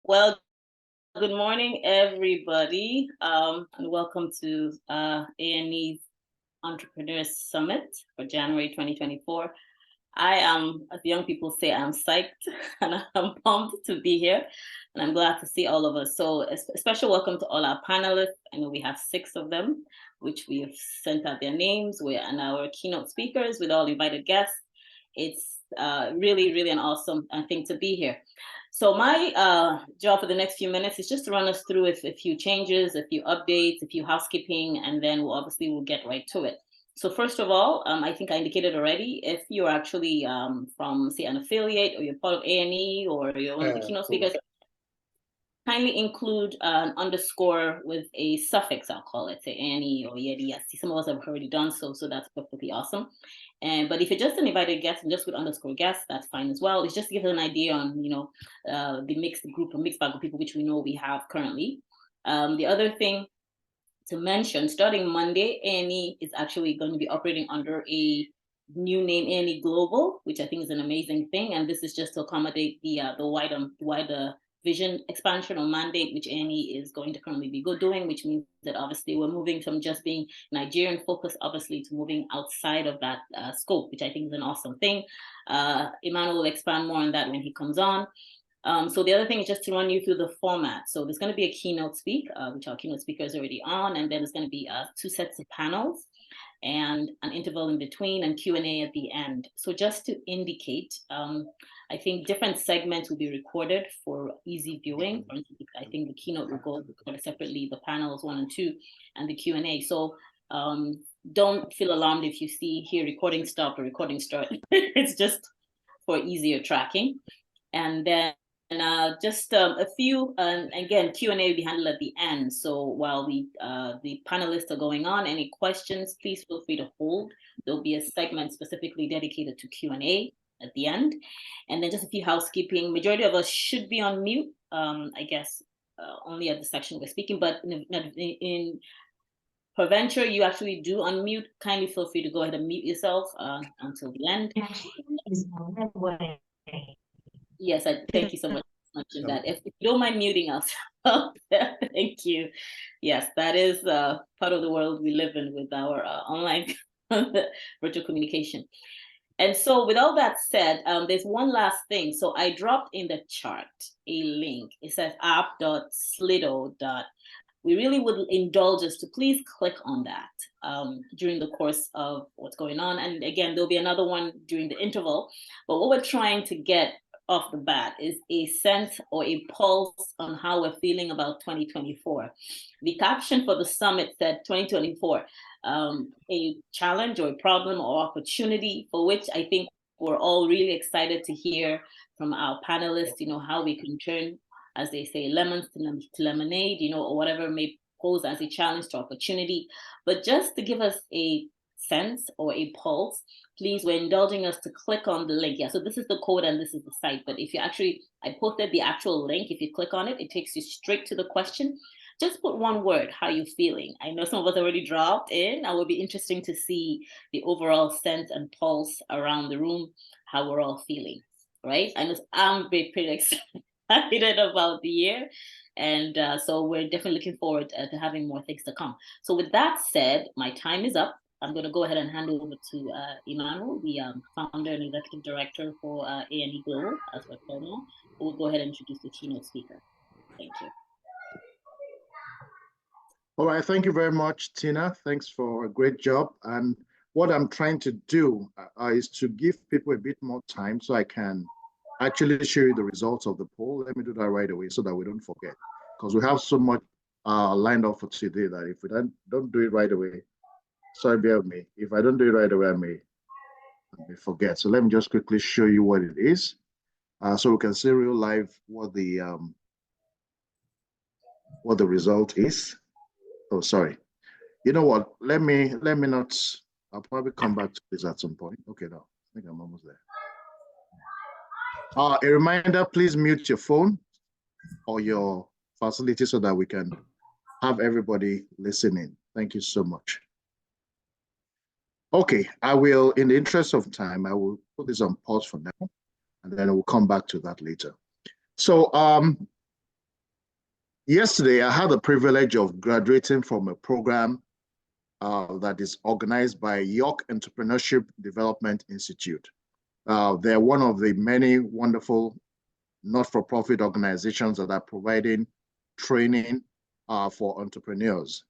Well, good morning, everybody, and welcome to A&E's Entrepreneurs Summit for January 2024. I am, as the young people say, I'm psyched and I'm pumped to be here, and I'm glad to see all of us. So a special welcome to all our panelists. I know we have 6 of them, which we have sent out their names. And our keynote speakers with all invited guests. It's really, really an awesome thing to be here. So my job for the next few minutes is just to run us through a few changes, a few updates, a few housekeeping, and then we'll get right to it. So first of all, I think I indicated already, if you're actually from, say, an affiliate, or you're part of A&E, or you're one of the keynote speakers, kindly include an underscore with a suffix, I'll call it, say A&E or EADSC. Some of us have already done so that's perfectly awesome. But if you're just an invited guest and just with underscore guest, that's fine as well. It's just to give an idea on, the mixed bag of people, which we know we have currently. The other thing to mention, starting Monday, A&E is actually going to be operating under a new name, A&E Global, which I think is an amazing thing. And this is just to accommodate the wider vision expansion or mandate, which A&E is going to currently be doing, which means that obviously we're moving from just being Nigerian focused, obviously, to moving outside of that scope, which I think is an awesome thing. Emmanuel will expand more on that when he comes on. So the other thing is just to run you through the format. So there's going to be a keynote speak, which our keynote speaker is already on, and then there's going to be 2 sets of panels and an interval in between and Q&A at the end. So just to indicate, I think different segments will be recorded for easy viewing. For instance, I think the keynote will go separately, the panels 1 and 2, and the Q&A. So don't feel alarmed if you see here recording stop or recording start. It's just for easier tracking. And then just a few, again, Q&A will be handled at the end. So while the panelists are going on, any questions, please feel free to hold. There'll be a segment specifically dedicated to Q&A at the end. And then just a few housekeeping. Majority of us should be on mute, I guess, only at the section we're speaking, but in peradventure, you actually do unmute. Kindly feel free to go ahead and mute yourself until the end. Yes, thank you so much for that. If you don't mind muting us, thank you. Yes, that is part of the world we live in with our online virtual communication. And so with all that said, there's one last thing. So I dropped in the chart a link. It says app.slido. We really would indulge us to please click on that during the course of what's going on. And again, there'll be another one during the interval. But what we're trying to get off the bat is a sense or a pulse on how we're feeling about 2024. The caption for the summit said 2024, a challenge or a problem or opportunity, for which I think we're all really excited to hear from our panelists, how we can turn, as they say, lemons to lemonade, or whatever may pose as a challenge to opportunity. But just to give us a sense or a pulse, please, we're indulging us to click on the link. Yeah, so this is the code and this is the site. But if you I posted the actual link. If you click on it, it takes you straight to the question. Just put one word, how you feeling. I know some of us already dropped in. It will be interesting to see the overall sense and pulse around the room, how we're all feeling, right? I know I'm pretty excited about the year. And so we're definitely looking forward to having more things to come. So with that said, my time is up. I'm going to go ahead and hand over to Emmanuel, the founder and executive director for A&E Global, as we're called now, who will go ahead and introduce the keynote speaker. Thank you. All right, thank you very much, Tina. Thanks for a great job. And what I'm trying to do is to give people a bit more time so I can actually show you the results of the poll. Let me do that right away so that we don't forget, because we have so much lined up for today that if we don't do it right away, sorry, bear with me. If I don't do it right away, I may forget. So let me just quickly show you what it is, so we can see real live what the result is. Oh, sorry. You know what? Let me not. I'll probably come back to this at some point. Okay, now I think I'm almost there. A reminder: please mute your phone or your facility so that we can have everybody listening. Thank you so much. Okay, I will, in the interest of time, I will put this on pause for now, and then we'll come back to that later. So, yesterday I had the privilege of graduating from a program that is organized by York Entrepreneurship Development Institute. They're one of the many wonderful not-for-profit organizations that are providing training for entrepreneurs.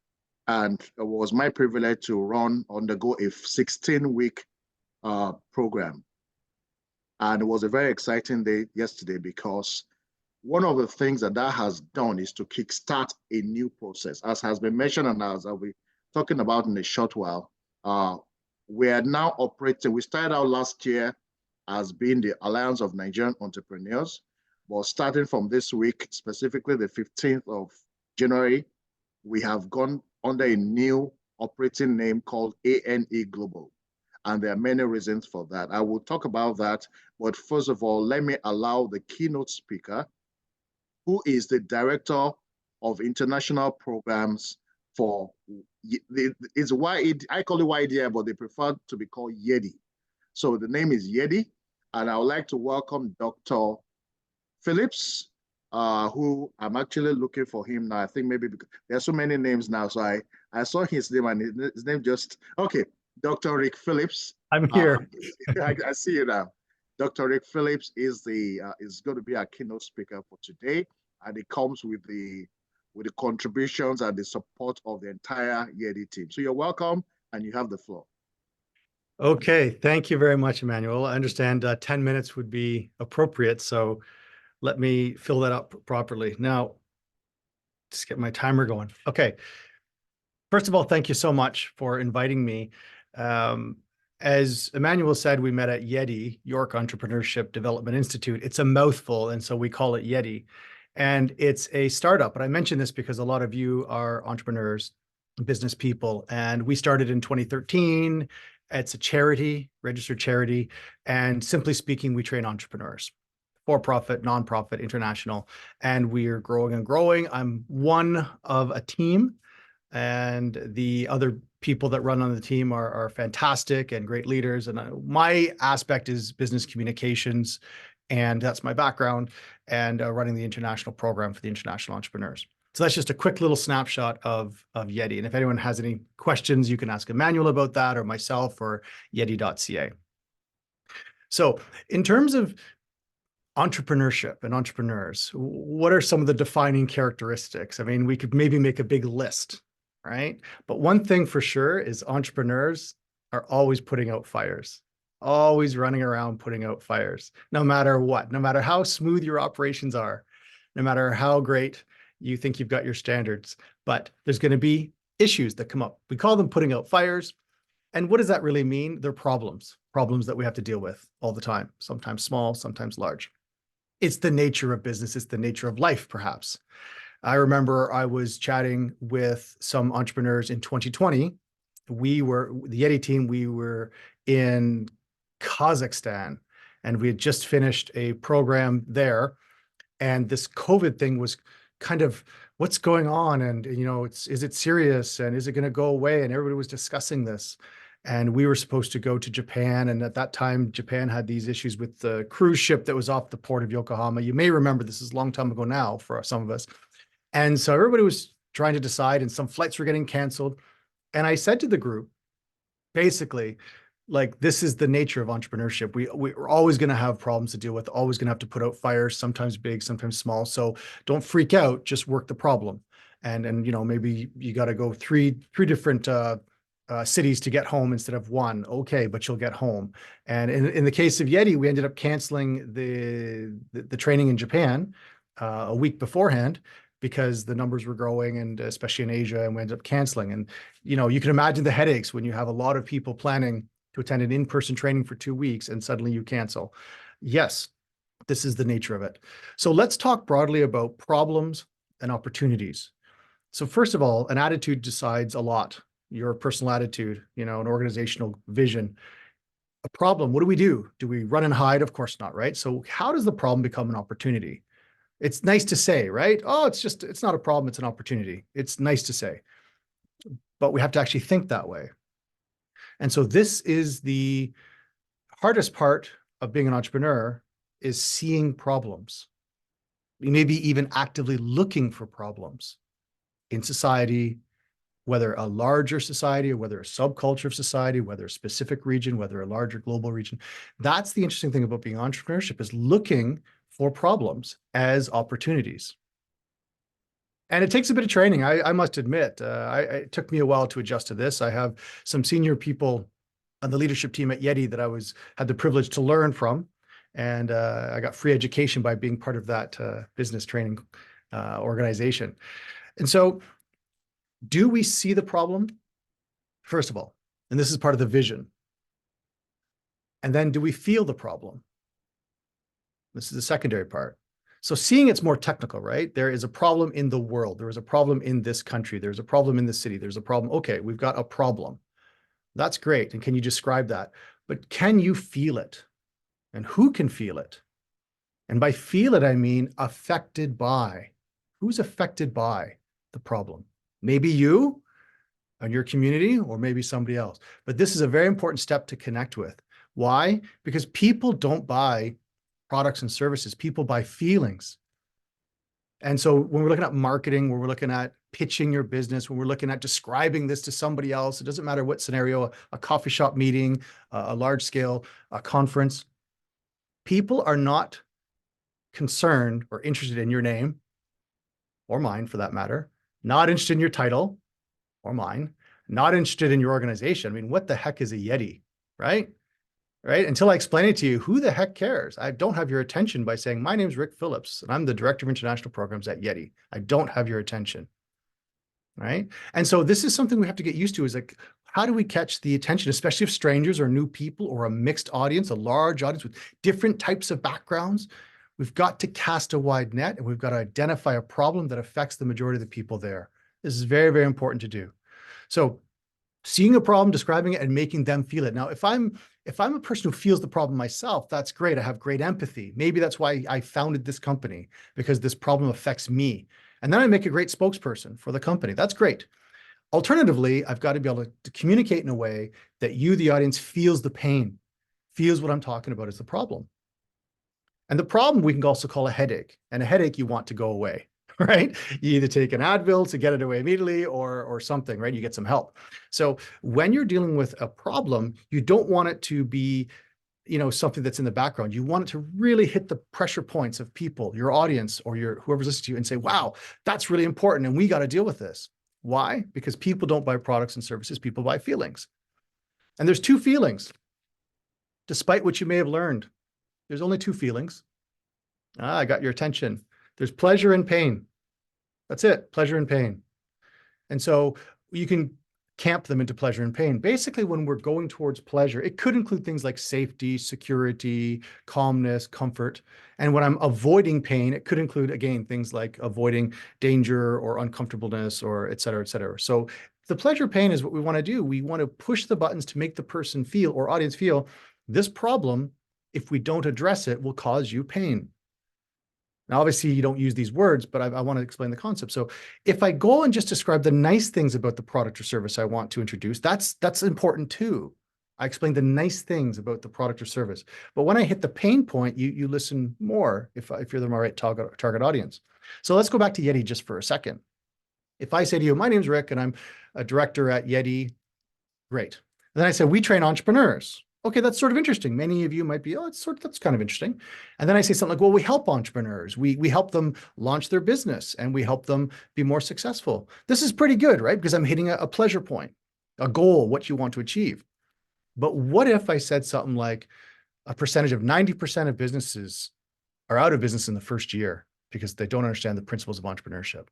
And it was my privilege to undergo a 16-week program. And it was a very exciting day yesterday because one of the things that has done is to kickstart a new process. As has been mentioned and as I'll be talking about in a short while, we are now operating. We started out last year as being the Alliance of Nigerian Entrepreneurs, but starting from this week, specifically the 15th of January, we have gone under a new operating name called ANE Global. And there are many reasons for that. I will talk about that, but first of all, let me allow the keynote speaker, who is the Director of International Programs for, it's I call it YDI, but they prefer to be called YEDI. So the name is YEDI, and I would like to welcome Dr. Phillips, who I'm actually looking for him now. I think maybe because there are so many names now, so I saw his name and his name just, okay, Dr. Rick Phillips. I'm here. I see you now. Dr. Rick Phillips is going to be our keynote speaker for today, and it comes with the contributions and the support of the entire YEDI team. So you're welcome, and you have the floor. Okay, thank you very much, Emmanuel. I understand 10 minutes would be appropriate, so let me fill that up properly. Now, just get my timer going. Okay. First of all, thank you so much for inviting me. As Emmanuel said, we met at YEDI, York Entrepreneurship Development Institute. It's a mouthful, and so we call it YEDI. And it's a startup. But I mention this because a lot of you are entrepreneurs, business people, and we started in 2013. It's a charity, registered charity. And simply speaking, we train entrepreneurs, for-profit, nonprofit, international, and we are growing and growing. I'm one of a team, and the other people that run on the team are fantastic and great leaders. And my aspect is business communications, and that's my background, and running the international program for the international entrepreneurs. So that's just a quick little snapshot of YEDI. And if anyone has any questions, you can ask Emmanuel about that, or myself, or yedi.ca. So in terms of entrepreneurship and entrepreneurs, what are some of the defining characteristics? I mean, we could maybe make a big list, right? But one thing for sure is entrepreneurs are always putting out fires, always running around putting out fires, no matter what, no matter how smooth your operations are, no matter how great you think you've got your standards, but there's going to be issues that come up. We call them putting out fires. And what does that really mean? They're problems that we have to deal with all the time, sometimes small, sometimes large. It's the nature of business. It's the nature of life, perhaps. I remember I was chatting with some entrepreneurs in 2020. We were, the YEDI team, we were in Kazakhstan, and we had just finished a program there. And this COVID thing was kind of, what's going on? And, you know, is it serious? And is it going to go away? And everybody was discussing this. And we were supposed to go to Japan. And at that time, Japan had these issues with the cruise ship that was off the port of Yokohama. You may remember, this is a long time ago now for some of us. And so everybody was trying to decide, and some flights were getting canceled. And I said to the group, basically, like, this is the nature of entrepreneurship. We're always going to have problems to deal with, always going to have to put out fires, sometimes big, sometimes small. So don't freak out, just work the problem. and you know, maybe you got to go three different cities to get home instead of one. Okay, but you'll get home. And in the case of Yeti, we ended up canceling the training in Japan a week beforehand because the numbers were growing, and especially in Asia, and we ended up canceling. And you know, you can imagine the headaches when you have a lot of people planning to attend an in-person training for 2 weeks and suddenly you cancel. Yes, this is the nature of it. So let's talk broadly about problems and opportunities. So first of all, an attitude decides a lot. Your personal attitude, you know, an organizational vision. A problem, what do? Do we run and hide? Of course not, right? So how does the problem become an opportunity? It's nice to say, right? Oh, it's not a problem, it's an opportunity. It's nice to say, but we have to actually think that way. And so this is the hardest part of being an entrepreneur, is seeing problems. We may be even actively looking for problems in society, whether a larger society or whether a subculture of society, whether a specific region, whether a larger global region. That's the interesting thing about being entrepreneurship, is looking for problems as opportunities. And it takes a bit of training, I must admit. It took me a while to adjust to this. I have some senior people on the leadership team at Yeti that I had the privilege to learn from. And I got free education by being part of that business training organization. And so, do we see the problem? First of all, and this is part of the vision. And then do we feel the problem? This is the secondary part. So seeing it's more technical, right? There is a problem in the world. There is a problem in this country. There's a problem in the city. There's a problem. Okay, we've got a problem. That's great. And can you describe that? But can you feel it? And who can feel it? And by feel it, I mean affected by. Who's affected by the problem? Maybe you and your community, or maybe somebody else. But this is a very important step to connect with. Why? Because people don't buy products and services. People buy feelings. And so when we're looking at marketing, when we're looking at pitching your business, when we're looking at describing this to somebody else, it doesn't matter what scenario, a coffee shop meeting, a large scale conference, people are not concerned or interested in your name, or mine for that matter, not interested in your title or mine, not interested in your organization. I mean, what the heck is a Yeti, right? Right? Until I explain it to you, who the heck cares? I don't have your attention by saying, my name's Rick Phillips, and I'm the Director of International Programs at Yeti. I don't have your attention, right? And so this is something we have to get used to, is like, how do we catch the attention, especially of strangers or new people or a mixed audience, a large audience with different types of backgrounds? We've got to cast a wide net, and we've got to identify a problem that affects the majority of the people there. This is very, very important to do. So seeing a problem, describing it, and making them feel it. Now, if I'm a person who feels the problem myself, that's great. I have great empathy. Maybe that's why I founded this company, because this problem affects me. And then I make a great spokesperson for the company. That's great. Alternatively, I've got to be able to communicate in a way that you, the audience, feels the pain, feels what I'm talking about is the problem. And the problem we can also call a headache. And a headache you want to go away, right? You either take an Advil to get it away immediately, or something, right? You get some help. So when you're dealing with a problem, you don't want it to be, you know, something that's in the background. You want it to really hit the pressure points of people, your audience, or whoever's listening to you, and say, wow, that's really important, and we got to deal with this. Why? Because people don't buy products and services, people buy feelings. And there's two feelings. Despite what you may have learned, there's only two feelings. I got your attention. There's pleasure and pain. That's it, pleasure and pain. And so you can camp them into pleasure and pain. Basically, when we're going towards pleasure, it could include things like safety, security, calmness, comfort. And when I'm avoiding pain, it could include, again, things like avoiding danger or uncomfortableness, or et cetera, et cetera. So the pleasure pain is what we want to do. We want to push the buttons to make the person feel, or audience feel, this problem, if we don't address it, will cause you pain. Now, obviously, you don't use these words, but I want to explain the concept. So if I go and just describe the nice things about the product or service I want to introduce, that's important too. I explain the nice things about the product or service. But when I hit the pain point, you listen more if you're the right target audience. So let's go back to Yeti just for a second. If I say to you, my name's Rick, and I'm a director at Yeti, great. And then I say, we train entrepreneurs. Okay, that's sort of interesting. Many of you might be, oh, that's kind of interesting. And then I say something like, well, we help entrepreneurs. We help them launch their business and we help them be more successful. This is pretty good, right? Because I'm hitting a pleasure point, a goal, what you want to achieve. But what if I said something like a percentage of 90% of businesses are out of business in the first year because they don't understand the principles of entrepreneurship?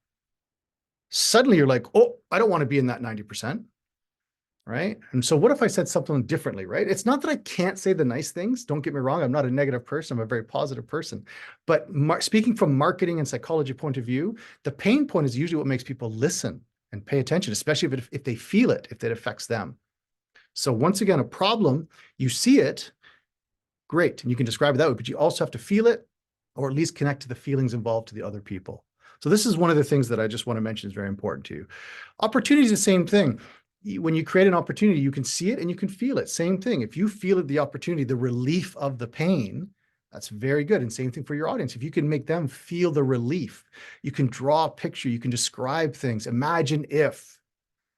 Suddenly you're like, oh, I don't want to be in that 90%. Right? And so what if I said something differently, right? It's not that I can't say the nice things. Don't get me wrong. I'm not a negative person. I'm a very positive person. But speaking from marketing and psychology point of view, the pain point is usually what makes people listen and pay attention, especially if they feel it, if it affects them. So once again, a problem, you see it, great. And you can describe it that way, but you also have to feel it or at least connect to the feelings involved to the other people. So this is one of the things that I just want to mention is very important to you. Opportunity is the same thing. When you create an opportunity, you can see it and you can feel it. Same thing. If you feel the opportunity, the relief of the pain, that's very good. And same thing for your audience. If you can make them feel the relief, you can draw a picture, you can describe things. Imagine if,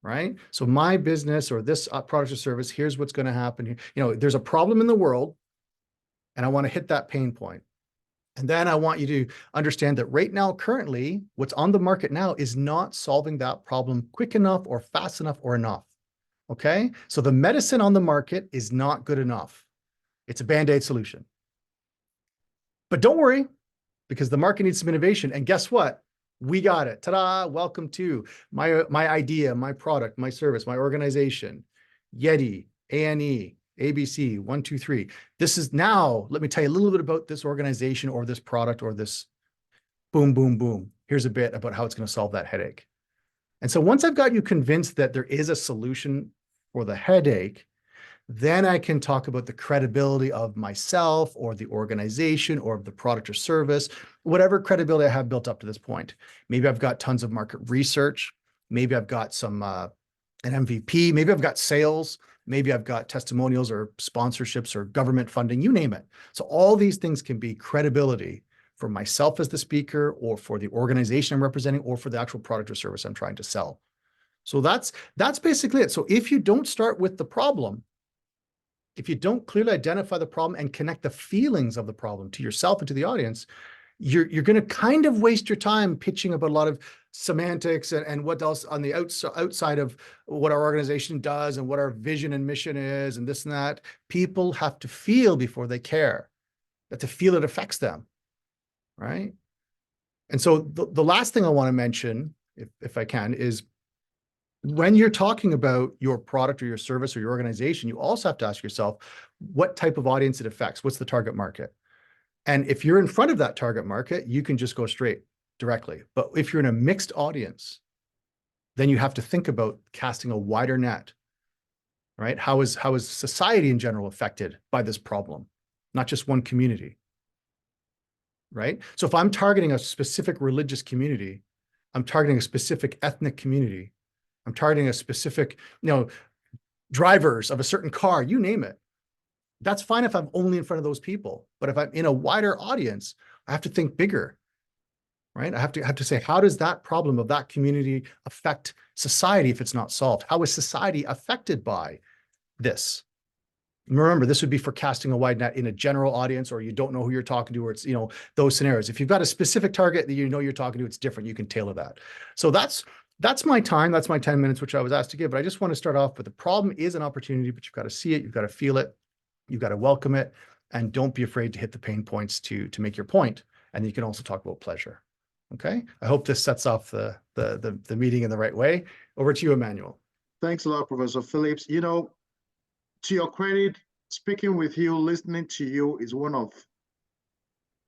right? So my business or this product or service, here's what's going to happen. You know, there's a problem in the world and I want to hit that pain point. And then I want you to understand that right now, currently, what's on the market now is not solving that problem quick enough or fast enough or enough. Okay? So the medicine on the market is not good enough. It's a Band-Aid solution. But don't worry, because the market needs some innovation. And guess what? We got it. Ta-da! Welcome to my idea, my product, my service, my organization, Yeti, A&E, ABC, 1, 2, 3. This is now, let me tell you a little bit about this organization or this product or this boom, boom, boom. Here's a bit about how it's going to solve that headache. And so once I've got you convinced that there is a solution for the headache, then I can talk about the credibility of myself or the organization or the product or service, whatever credibility I have built up to this point. Maybe I've got tons of market research. Maybe I've got some an MVP. Maybe I've got sales. Maybe I've got testimonials or sponsorships or government funding, you name it. So all these things can be credibility for myself as the speaker or for the organization I'm representing or for the actual product or service I'm trying to sell. So that's basically it. So if you don't start with the problem, if you don't clearly identify the problem and connect the feelings of the problem to yourself and to the audience, you're going to kind of waste your time pitching about a lot of semantics and what else on the outside of what our organization does and what our vision and mission is and this and that. People have to feel before they care. That to feel it affects them, right? And so the last thing I want to mention, if I can, is when you're talking about your product or your service or your organization, you also have to ask yourself what type of audience it affects. What's the target market? And if you're in front of that target market, you can just go straight directly. But if you're in a mixed audience, then you have to think about casting a wider net, right? How is society in general affected by this problem? Not just one community, right? So if I'm targeting a specific religious community, I'm targeting a specific ethnic community, I'm targeting a specific, drivers of a certain car, you name it. That's fine if I'm only in front of those people. But if I'm in a wider audience, I have to think bigger, right? I have to say, how does that problem of that community affect society if it's not solved? How is society affected by this? Remember, this would be for casting a wide net in a general audience, or you don't know who you're talking to, or it's, those scenarios. If you've got a specific target that you're talking to, it's different. You can tailor that. So that's my time. That's my 10 minutes, which I was asked to give. But I just want to start off with the problem is an opportunity, but you've got to see it. You've got to feel it. You've got to welcome it, and don't be afraid to hit the pain points to make your point. And you can also talk about pleasure. Okay. I hope this sets off the meeting in the right way. Over to you, Emmanuel. Thanks a lot, Professor Phillips. To your credit, speaking with you, listening to you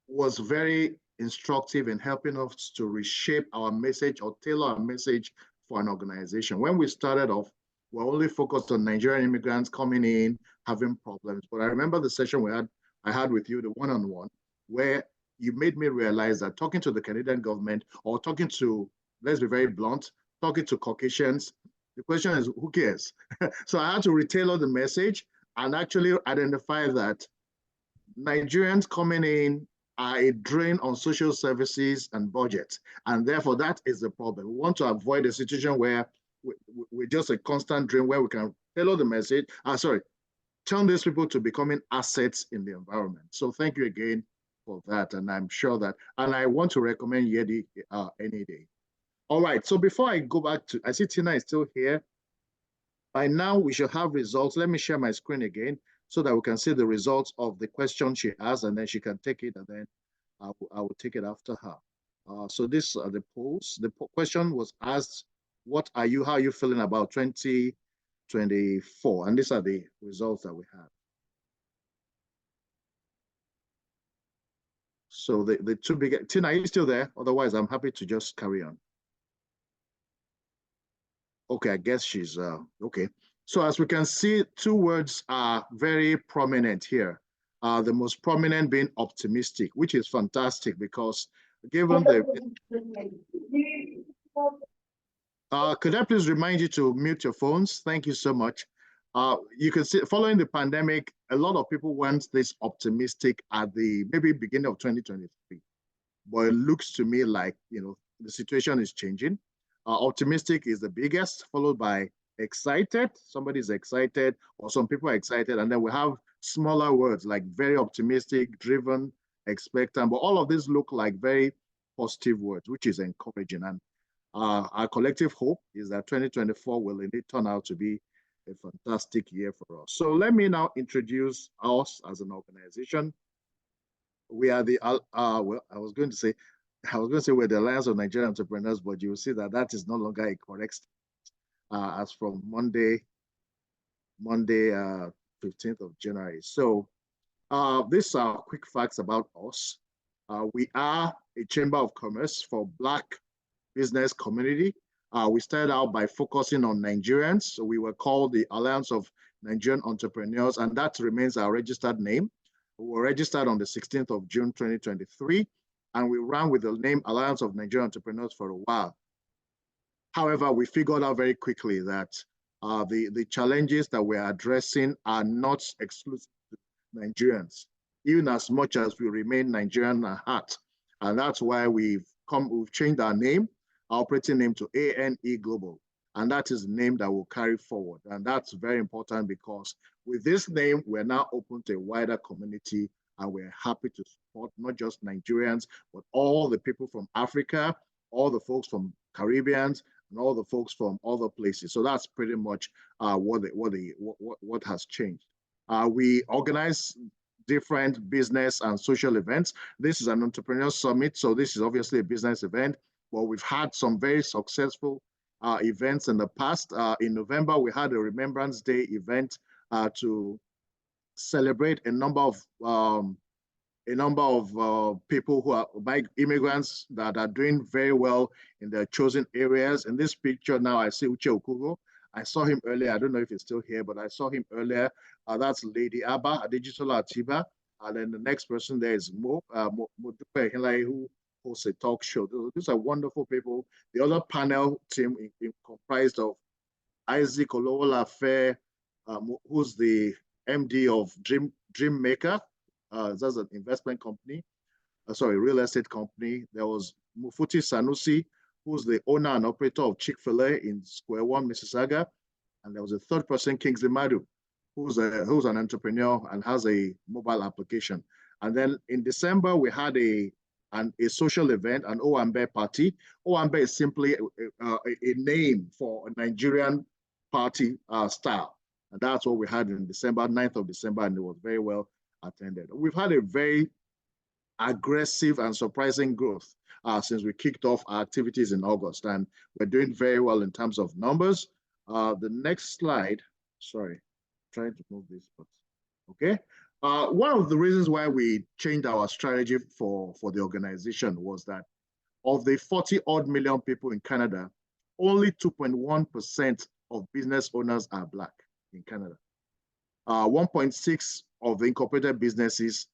was very instructive in helping us to reshape our message or tailor our message for an organization. When we started off, we're only focused on Nigerian immigrants coming in, having problems. But I remember the session I had with you, the one-on-one, where you made me realize that talking to the Canadian government or talking to, let's be very blunt, talking to Caucasians, the question is, who cares? So I had to retailor the message and actually identify that Nigerians coming in are a drain on social services and budget. And therefore, that is the problem. We want to avoid a situation where we're just a constant drain where we can tailor the message. turn these people to becoming assets in the environment. So thank you again for that. And I'm sure that, and I want to recommend Yeti any day. All right, so before I go back to, I see Tina is still here. By now, we should have results. Let me share my screen again so that we can see the results of the question she asked, and then she can take it, and then I will take it after her. So these are the polls. The question was asked, how are you feeling about 2024? And these are the results that we have. So the two big, Tina, are you still there? Otherwise, I'm happy to just carry on. Okay, I guess she's, okay. So as we can see, two words are very prominent here. The most prominent being optimistic, which is fantastic because given the... could I please remind you to mute your phones? Thank you so much. You can see, following the pandemic, a lot of people went this optimistic at the maybe beginning of 2023. But it looks to me like, the situation is changing. Optimistic is the biggest, followed by excited. Somebody's excited, or some people are excited. And then we have smaller words like very optimistic, driven, expectant. But all of these look like very positive words, which is encouraging. And our collective hope is that 2024 will indeed turn out to be a fantastic year for us. So let me now introduce us as an organization. We are the, well, I was going to say we're the Alliance of Nigerian Entrepreneurs, but you will see that that is no longer a correct statement as from Monday, 15th of January. So these are quick facts about us. We are a chamber of commerce for Black business community. We started out by focusing on Nigerians. So we were called the Alliance of Nigerian Entrepreneurs, and that remains our registered name. We were registered on the 16th of June, 2023, and we ran with the name Alliance of Nigerian Entrepreneurs for a while. However, we figured out very quickly that the challenges that we're addressing are not exclusive to Nigerians, even as much as we remain Nigerian at heart. And that's why we've changed our name, our operating name, to ANE Global. And that is the name that we'll carry forward. And that's very important because with this name, we're now open to a wider community, and we're happy to support not just Nigerians, but all the people from Africa, all the folks from Caribbean, and all the folks from other places. So that's pretty much what has changed. We organize different business and social events. This is an entrepreneur summit, so this is obviously a business event, but we've had some very successful events in the past. In November, we had a Remembrance Day event to celebrate a number of people who are immigrants that are doing very well in their chosen areas. In this picture now, I see Uche Okugo. I saw him earlier. I don't know if he's still here, but I saw him earlier. That's Lady Abba, a digital Atiba. And then the next person there is Mo who hosts a talk show. These are wonderful people. The other panel team comprised of Isaac Olowolafe, who's the MD of Dream Maker. That's an investment company, real estate company. There was Mufuti Sanusi, who's the owner and operator of Chick-fil-A in Square One, Mississauga. And there was a third person, Kingsley Madu, who's an entrepreneur and has a mobile application. And then in December, we had a social event, an Owambe party. Owambe is simply a name for a Nigerian party style. And that's what we had in December, 9th of December, and it was very well attended. We've had a very aggressive and surprising growth since we kicked off our activities in August, and we're doing very well in terms of numbers. The next slide, sorry, trying to move this, but okay. One of the reasons why we changed our strategy for the organization was that of the 40-odd million people in Canada, only 2.1% of business owners are Black in Canada. 1.6 of the incorporated businesses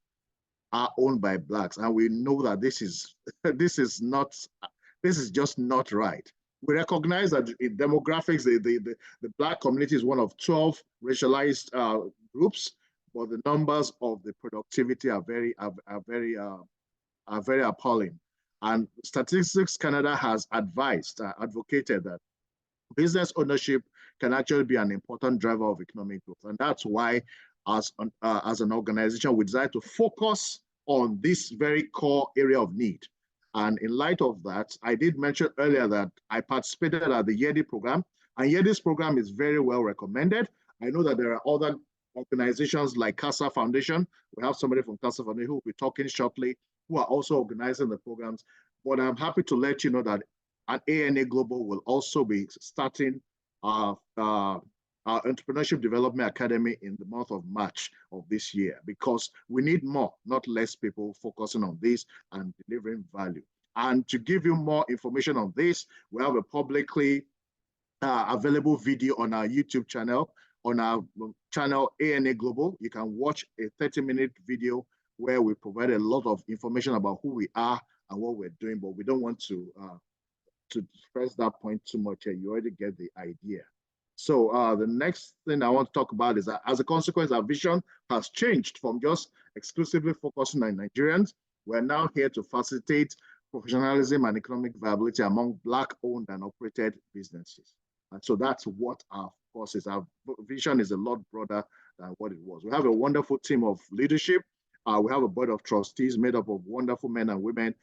are owned by Blacks, and we know that this is just not right. We recognize that in demographics, the Black community is one of 12 racialized groups, but the numbers of the productivity are very appalling. And Statistics Canada has advocated that business ownership can actually be an important driver of economic growth, and that's why as an organization, we decided to focus on this very core area of need. And in light of that, I did mention earlier that I participated at the YEDI program, and YEDI's program is very well recommended. I know that there are other organizations like CASA Foundation. We have somebody from CASA Foundation who will be talking shortly, who are also organizing the programs. But I'm happy to let you know that at ANA Global will also be starting our Entrepreneurship Development Academy in the month of March of this year, because we need more, not less people focusing on this and delivering value. And to give you more information on this, we have a publicly available video on our YouTube channel. On our channel ANA Global, you can watch a 30-minute video where we provide a lot of information about who we are and what we're doing, but we don't want to stress that point too much here. You already get the idea. So the next thing I want to talk about is that as a consequence, our vision has changed from just exclusively focusing on Nigerians. We're now here to facilitate professionalism and economic viability among Black-owned and operated businesses. And so that's what our focus is. Our vision is a lot broader than what it was. We have a wonderful team of leadership. We have a board of trustees made up of wonderful men and women.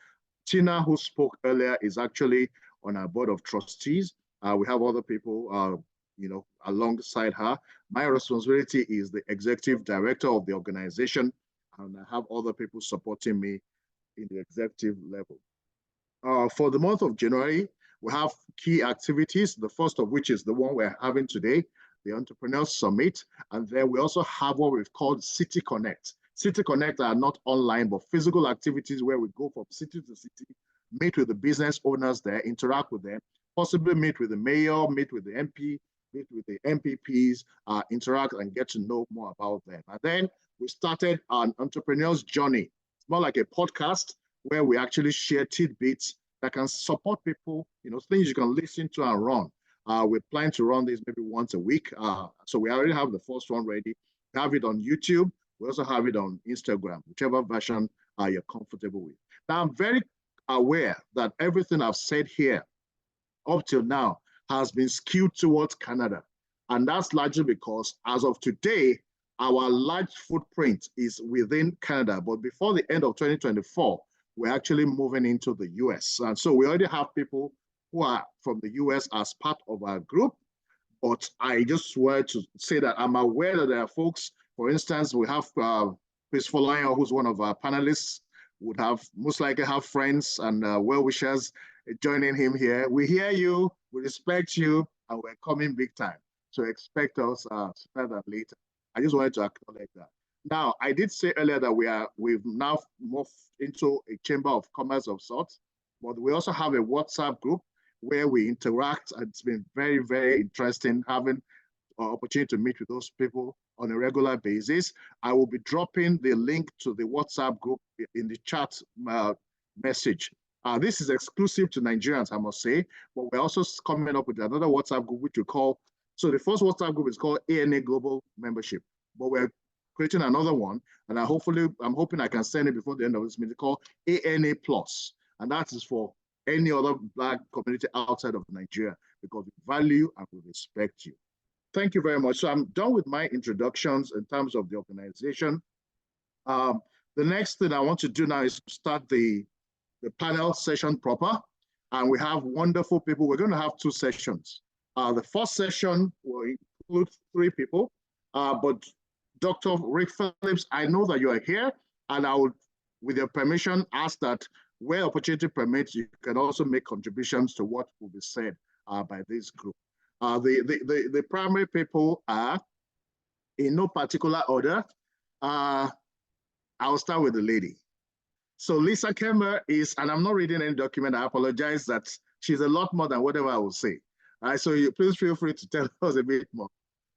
Tina, who spoke earlier, is actually on our board of trustees. We have other people, alongside her. My responsibility is the executive director of the organization, and I have other people supporting me in the executive level. For the month of January, we have key activities, the first of which is the one we're having today, the Entrepreneurs Summit. And then we also have what we've called City Connect. City Connect are not online, but physical activities where we go from city to city, meet with the business owners there, interact with them, possibly meet with the mayor, meet with the MP, meet with the MPPs, interact and get to know more about them. And then we started an entrepreneur's journey. It's more like a podcast where we actually share tidbits that can support people, things you can listen to and run. We plan to run this maybe once a week. So we already have the first one ready. We have it on YouTube. We also have it on Instagram, whichever version you're comfortable with. Now, I'm very aware that everything I've said here up till now has been skewed towards Canada. And that's largely because as of today, our large footprint is within Canada. But before the end of 2024, we're actually moving into the US. And so we already have people who are from the US as part of our group. But I just wanted to say that I'm aware that there are folks, for instance, we have Chris Folayo, who's one of our panelists, would have most likely have friends and well-wishers joining him here. We hear you, we respect you, and we're coming big time. So expect us sooner than later. I just wanted to acknowledge that. Now, I did say earlier that we've now moved into a chamber of commerce of sorts, but we also have a WhatsApp group where we interact. It's been very, very interesting having an opportunity to meet with those people on a regular basis. I will be dropping the link to the WhatsApp group in the chat message. This is exclusive to Nigerians, I must say, but we're also coming up with another WhatsApp group, which we call, so the first WhatsApp group is called ANA Global Membership, but we're creating another one, and I'm hoping I can send it before the end of this meeting, called ANA Plus, and that is for any other Black community outside of Nigeria, because we value and we respect you. Thank you very much. So I'm done with my introductions in terms of the organization. The next thing I want to do now is start the panel session proper, and we have wonderful people. We're going to have two sessions. The first session will include 3 people, but Dr. Rick Phillips, I know that you are here, and I would, with your permission, ask that where opportunity permits, you can also make contributions to what will be said by this group. The primary people are, in no particular order, I'll start with the lady. So Lisa Kemmer is, and I'm not reading any document, I apologize that she's a lot more than whatever I will say. So you please feel free to tell us a bit more.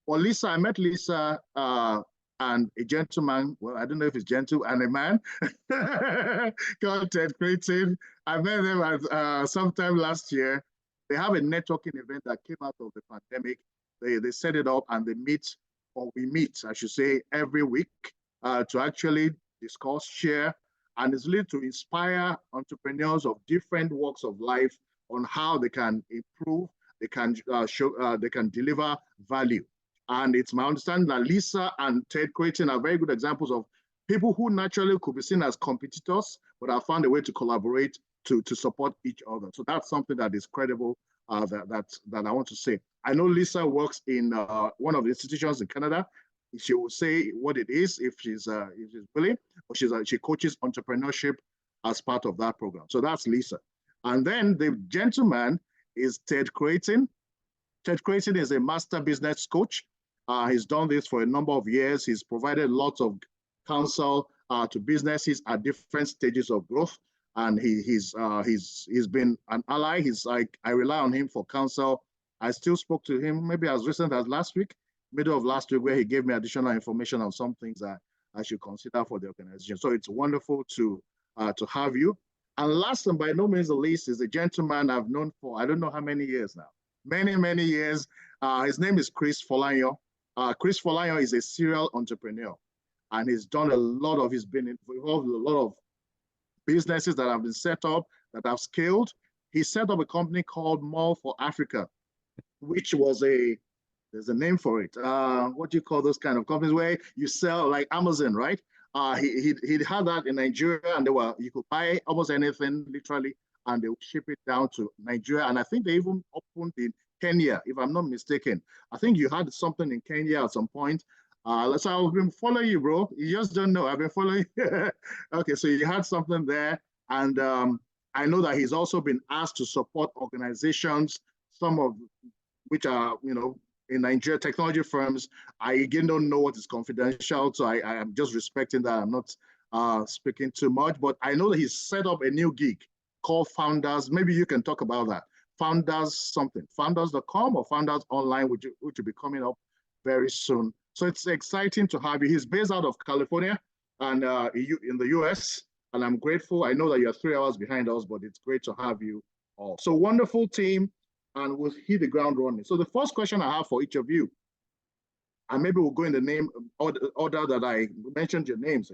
Well, Lisa, I met Lisa and a gentleman, well, I don't know if it's gentle, and a man, content creating. I met them at sometime last year. They have a networking event that came out of the pandemic. They set it up and they meet, or we meet, I should say, every week to actually discuss, share, and it's really to inspire entrepreneurs of different walks of life on how they can improve, they can they can deliver value. And it's my understanding that Lisa and Ted Creighton are very good examples of people who naturally could be seen as competitors, but have found a way to collaborate to support each other. So that's something that is credible that I want to say. I know Lisa works in one of the institutions in Canada. She will say what it is if she's willing, or she coaches entrepreneurship as part of that program. So that's Lisa. And then the gentleman is Ted Creighton. Ted Creighton is a master business coach. He's done this for a number of years. He's provided lots of counsel to businesses at different stages of growth. And he's been an ally. He's like, I rely on him for counsel. I still spoke to him maybe as recent as last week, middle of last week, where he gave me additional information on some things that I should consider for the organization. So it's wonderful to have you. And last and by no means the least is a gentleman I've known for I don't know how many years now. Many years. His name is Chris Folanyo. Chris Folanyo is a serial entrepreneur, and he's done he's been involved in a lot of businesses that have been set up, that have scaled. He set up a company called Mall for Africa, which was there's a name for it. What do you call those kind of companies where you sell like Amazon, right? He had that in Nigeria, and you could buy almost anything literally, and they would ship it down to Nigeria. And I think they even opened in Kenya, if I'm not mistaken. I think you had something in Kenya at some point. So I've been following you, bro. You just don't know. I've been following you. Okay, so you had something there. And I know that he's also been asked to support organizations, some of which are, in Nigeria, technology firms. I again don't know what is confidential, so I am just respecting that. I'm not speaking too much, but I know that he's set up a new gig called Founders. Maybe you can talk about that. Founders something, founders.com or Founders Online, which will be coming up very soon. So it's exciting to have you. He's based out of California and in the US, and I'm grateful. I know that you're 3 hours behind us, but it's great to have you all. So wonderful team, and we'll hit the ground running. So the first question I have for each of you, and maybe we'll go in the name order that I mentioned your names.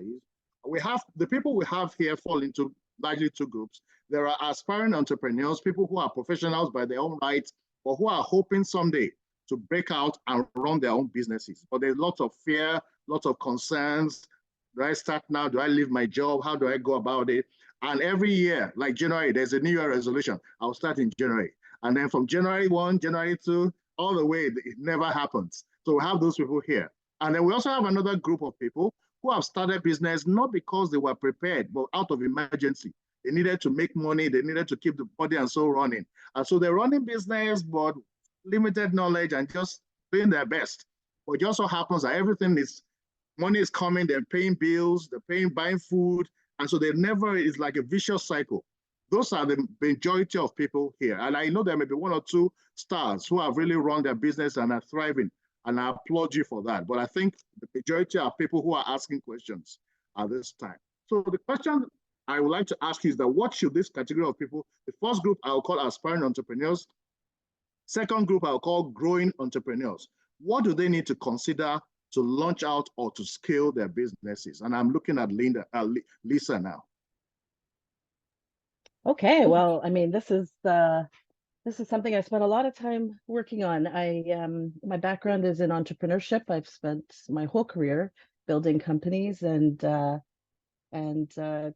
We have the people we have here fall into largely two groups. There are aspiring entrepreneurs, people who are professionals by their own rights, or who are hoping someday to break out and run their own businesses. But there's lots of fear, lots of concerns. Do I start now? Do I leave my job? How do I go about it? And every year, like January, there's a New Year resolution. I'll start in January. And then from January 1, January 2, all the way, it never happens. So we have those people here. And then we also have another group of people who have started business not because they were prepared, but out of emergency. They needed to make money. They needed to keep the body and soul running. And so they're running business, but limited knowledge and just doing their best. But it just so happens that money is coming, they're paying bills, buying food. And so it's like a vicious cycle. Those are the majority of people here. And I know there may be one or two stars who have really run their business and are thriving. And I applaud you for that. But I think the majority are people who are asking questions at this time. So the question I would like to ask you is that what should this category of people, the first group I'll call aspiring entrepreneurs, second group I'll call growing entrepreneurs. What do they need to consider to launch out or to scale their businesses? And I'm looking at Lisa now. Okay, well, I mean, this is something I spent a lot of time working on. My background is in entrepreneurship. I've spent my whole career building companies and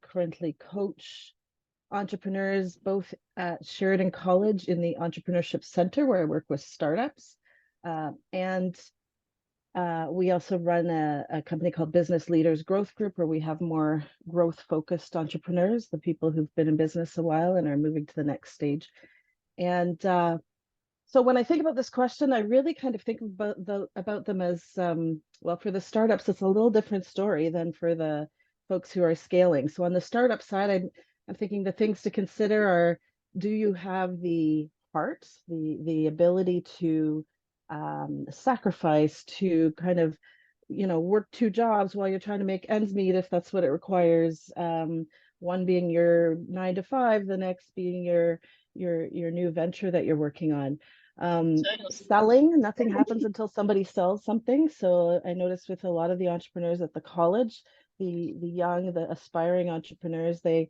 currently coach entrepreneurs both at Sheridan College in the Entrepreneurship Center, where I work with startups, and we also run a company called Business Leaders Growth Group, where we have more growth-focused entrepreneurs, the people who've been in business a while and are moving to the next stage. And so when I think about this question, I really kind of think about them as, well, for the startups, it's a little different story than for the folks who are scaling. So on the startup side, I'm thinking the things to consider are, do you have the heart, the ability to sacrifice, to kind of, work two jobs while you're trying to make ends meet, if that's what it requires. One being your 9 to 5, the next being your new venture that you're working on. Selling, nothing happens until somebody sells something. So I noticed with a lot of the entrepreneurs at the college, the young, the aspiring entrepreneurs, they're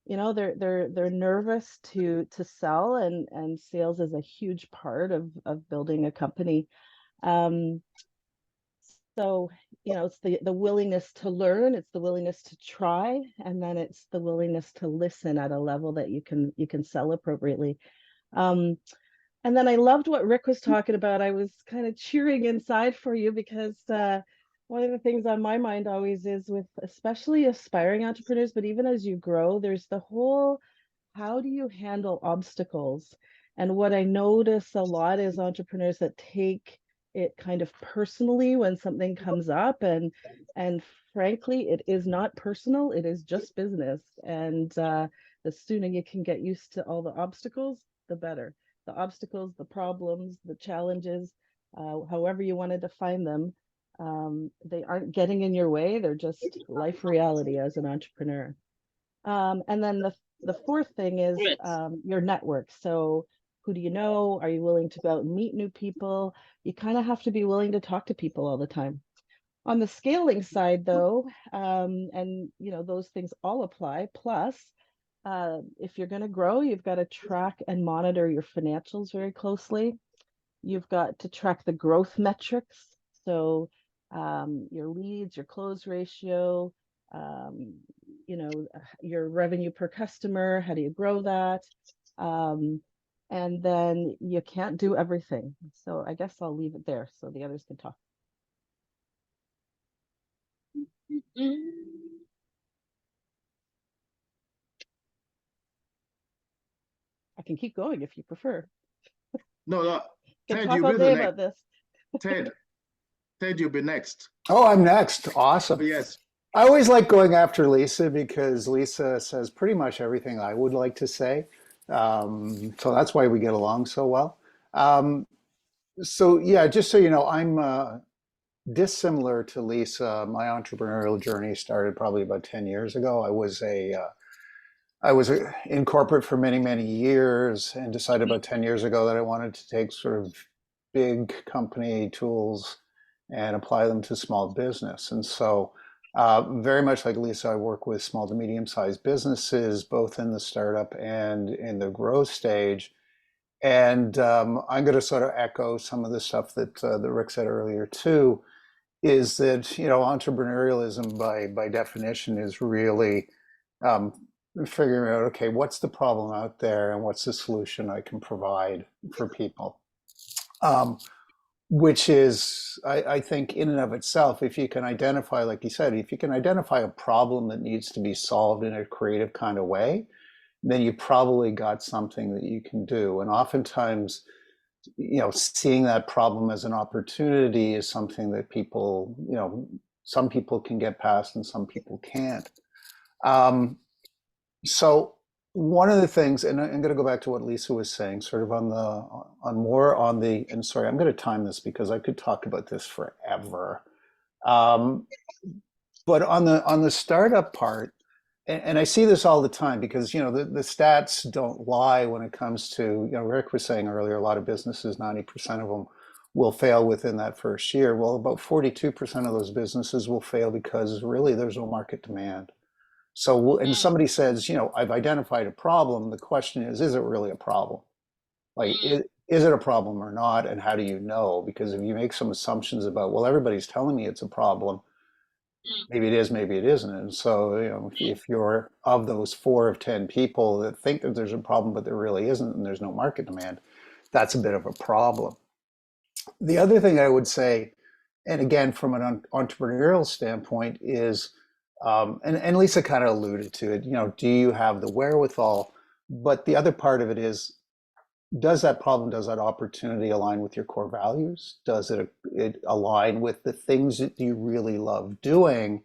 nervous to sell, and sales is a huge part of building a company. So, it's the willingness to learn, it's the willingness to try, and then it's the willingness to listen at a level that you can sell appropriately. Um, and then I loved what Rick was talking about. I was kind of cheering inside for you because one of the things on my mind always is with especially aspiring entrepreneurs, but even as you grow, there's the whole, how do you handle obstacles? And what I notice a lot is entrepreneurs that take it kind of personally when something comes up, and frankly, it is not personal, it is just business. And the sooner you can get used to all the obstacles, the better. The obstacles, the problems, the challenges, however you want to define them, they aren't getting in your way. They're just life reality as an entrepreneur. And then the fourth thing is Great. your network. So who do you know? Are you willing to go out and meet new people? You kind of have to be willing to talk to people all the time. On the scaling side, though, and those things all apply. Plus, if you're going to grow, you've got to track and monitor your financials very closely. You've got to track the growth metrics. So your leads, your close ratio, um, your revenue per customer, how do you grow that? And then you can't do everything. So I guess I'll leave it there so the others can talk. I can keep going if you prefer. No, Can Ted, talk you'll all be the day next. about this. Ted, you'll be next. Oh, I'm next. Awesome. Yes. I always like going after Lisa because Lisa says pretty much everything I would like to say. So that's why we get along so well. So yeah, just so you know, I'm dissimilar to Lisa. My entrepreneurial journey started probably about 10 years ago. I was in corporate for many, many years and decided about 10 years ago that I wanted to take sort of big company tools and apply them to small business. And so, very much like Lisa, I work with small to medium-sized businesses, both in the startup and in the growth stage. And I'm going to sort of echo some of the stuff that Rick said earlier too, is that entrepreneurialism by definition is really um, figuring out, okay, what's the problem out there and what's the solution I can provide for people. Which is, I think, in and of itself, if you can identify, like you said, if you can identify a problem that needs to be solved in a creative kind of way, then you probably got something that you can do. And oftentimes, seeing that problem as an opportunity is something that people, some people can get past and some people can't. So one of the things, and I'm going to go back to what Lisa was saying, sort of and sorry, I'm going to time this because I could talk about this forever. But on the startup part, and I see this all the time because the stats don't lie when it comes to, Rick was saying earlier, a lot of businesses, 90% of them will fail within that first year. Well, about 42% of those businesses will fail because really there's no market demand. So, and somebody says, I've identified a problem. The question is it really a problem? Like, is it a problem or not? And how do you know? Because if you make some assumptions about, well, everybody's telling me it's a problem, maybe it is, maybe it isn't. And so, if you're of those 4 of 10 people that think that there's a problem, but there really isn't, and there's no market demand, that's a bit of a problem. The other thing I would say, and again, from an entrepreneurial standpoint, is, and Lisa kind of alluded to it, do you have the wherewithal? But the other part of it is, does that opportunity align with your core values? Does it align with the things that you really love doing?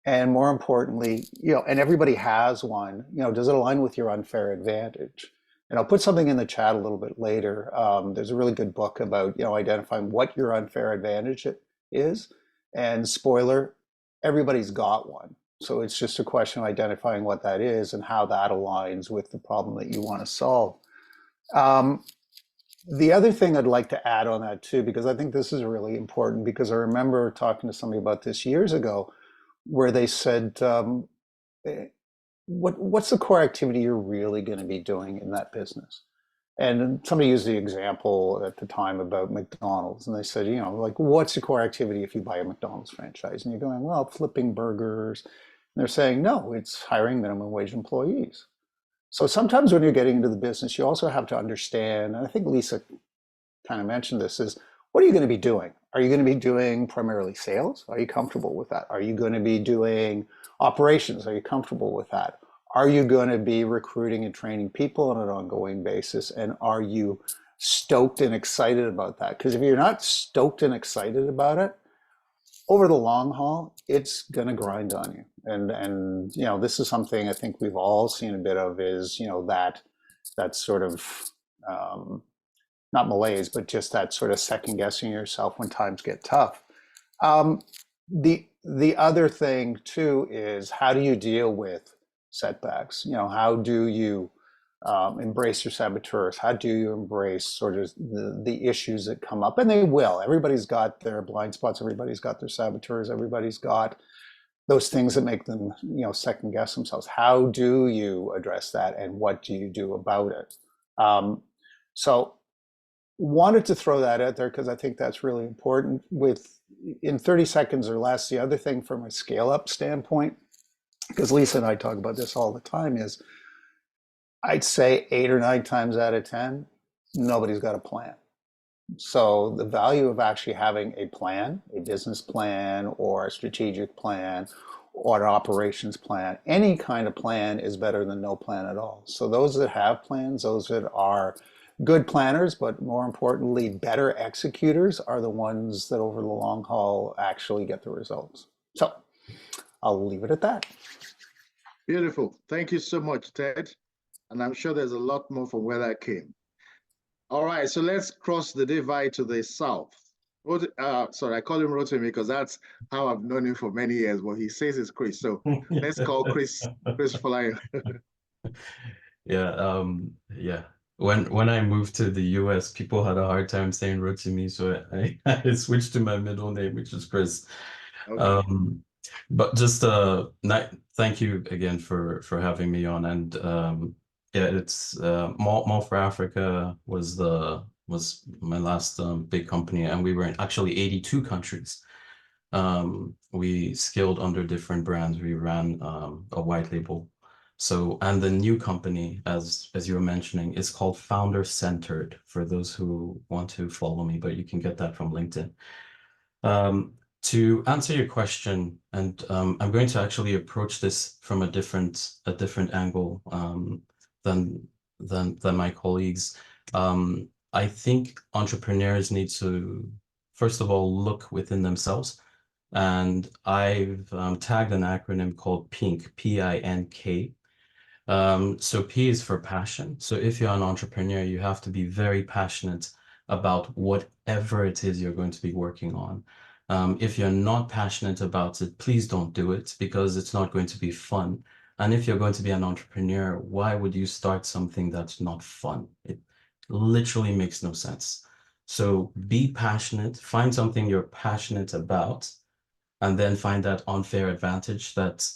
And more importantly, and everybody has one, does it align with your unfair advantage? And I'll put something in the chat a little bit later. There's a really good book about, identifying what your unfair advantage is. And spoiler, everybody's got one. So it's just a question of identifying what that is and how that aligns with the problem that you want to solve. The other thing I'd like to add on that too, because I think this is really important, because I remember talking to somebody about this years ago, where they said, what's the core activity you're really going to be doing in that business? And somebody used the example at the time about McDonald's, and they said, you know, like, what's the core activity if you buy a McDonald's franchise? And you're going, well, flipping burgers. And they're saying, no, it's hiring minimum wage employees. So sometimes when you're getting into the business, you also have to understand, and I think Lisa kind of mentioned this, is what are you going to be doing? Are you going to be doing primarily sales? Are you comfortable with that? Are you going to be doing operations? Are you comfortable with that? Are you going to be recruiting and training people on an ongoing basis? And are you stoked and excited about that? Because if you're not stoked and excited about it, over the long haul, it's going to grind on you. And you know, this is something I think we've all seen a bit of, is, you know, that sort of not malaise, but just that sort of second guessing yourself when times get tough. The other thing too is, how do you deal with setbacks? You know, how do you embrace your saboteurs? How do you embrace sort of the issues that come up? And they will. Everybody's got their blind spots. Everybody's got their saboteurs. Everybody's got those things that make them, you know, second guess themselves. How do you address that, and what do you do about it? So wanted to throw that out there because I think that's really important. In 30 seconds or less, the other thing from a scale up standpoint, because Lisa and I talk about this all the time, is I'd say 8 or 9 times out of 10, nobody's got a plan. So the value of actually having a plan, a business plan or a strategic plan or an operations plan, any kind of plan is better than no plan at all. So those that have plans, those that are good planners, but more importantly, better executors, are the ones that over the long haul actually get the results. So I'll leave it at that. Beautiful. Thank you so much, Ted. And I'm sure there's a lot more from where that came. All right, so let's cross the divide to the south. Sorry, I call him Rotimi because that's how I've known him for many years. But he says it's Chris, so let's call Chris Folayo. Yeah. When I moved to the US, people had a hard time saying Rotimi, so I switched to my middle name, which is Chris. Okay. But just thank you again for having me on. And yeah, it's Mall for Africa was my last big company, and we were in actually 82 countries. We scaled under different brands. We ran a white label. So, and the new company, as you were mentioning, is called Founder Centered, for those who want to follow me, but you can get that from LinkedIn. To answer your question, and I'm going to actually approach this from a different angle than my colleagues. I think entrepreneurs need to, first of all, look within themselves. And I've tagged an acronym called PINK, P-I-N-K. So P is for passion. So if you're an entrepreneur, you have to be very passionate about whatever it is you're going to be working on. If you're not passionate about it, please don't do it, because it's not going to be fun. And if you're going to be an entrepreneur, why would you start something that's not fun? It literally makes no sense. So be passionate, find something you're passionate about, and then find that unfair advantage that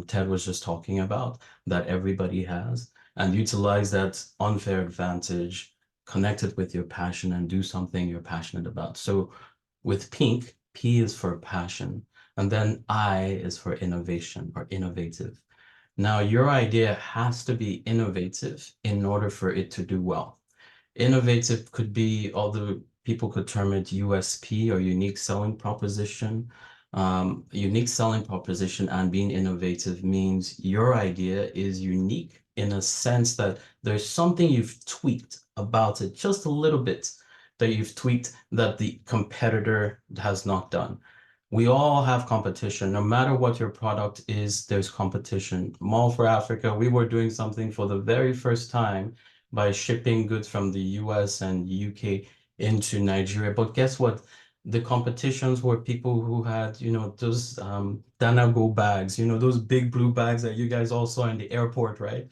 Ted was just talking about, that everybody has, and utilize that unfair advantage, connect it with your passion, and do something you're passionate about. So with PINK, P is for passion, and then I is for innovation or innovative. Now, your idea has to be innovative in order for it to do well. Innovative could be, although people could term it USP or unique selling proposition. Unique selling proposition and being innovative means your idea is unique in a sense that there's something you've tweaked about it just a little bit, that you've tweaked that the competitor has not done. We all have competition. No matter what your product is, there's competition. Mall for Africa, we were doing something for the very first time by shipping goods from the US and UK into Nigeria. But guess what? The competitions were people who had, you know, those Danago bags, you know, those big blue bags that you guys all saw in the airport, right?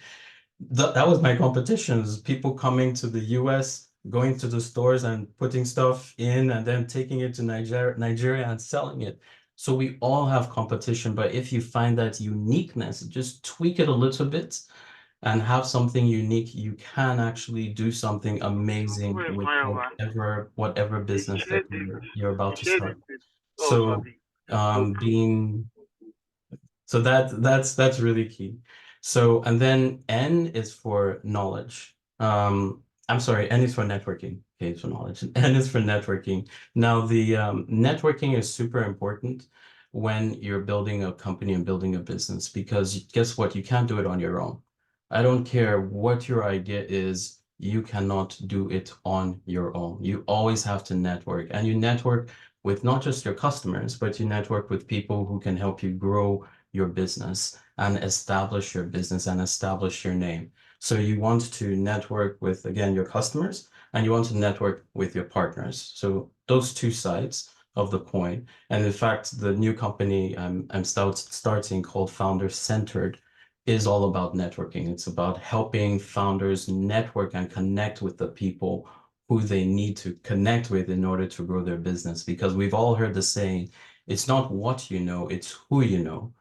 That was my competitions. People coming to the US, going to the stores and putting stuff in and then taking it to Nigeria and selling it. So we all have competition, but if you find that uniqueness, just tweak it a little bit, and have something unique, you can actually do something amazing with whatever business that you're about to start. So being so that's really key. So, and then N is for knowledge. I'm sorry, N is for networking. K is for knowledge. N is for networking. Now, the networking is super important when you're building a company and building a business, because guess what? You can't do it on your own. I don't care what your idea is, you cannot do it on your own. You always have to network, and you network with not just your customers, but you network with people who can help you grow your business and establish your business and establish your name. So you want to network with, again, your customers, and you want to network with your partners. So those two sides of the coin. And in fact, the new company I'm starting, called Founder Centered, is all about networking. It's about helping founders network and connect with the people who they need to connect with in order to grow their business. Because we've all heard the saying, it's not what you know, it's who you know.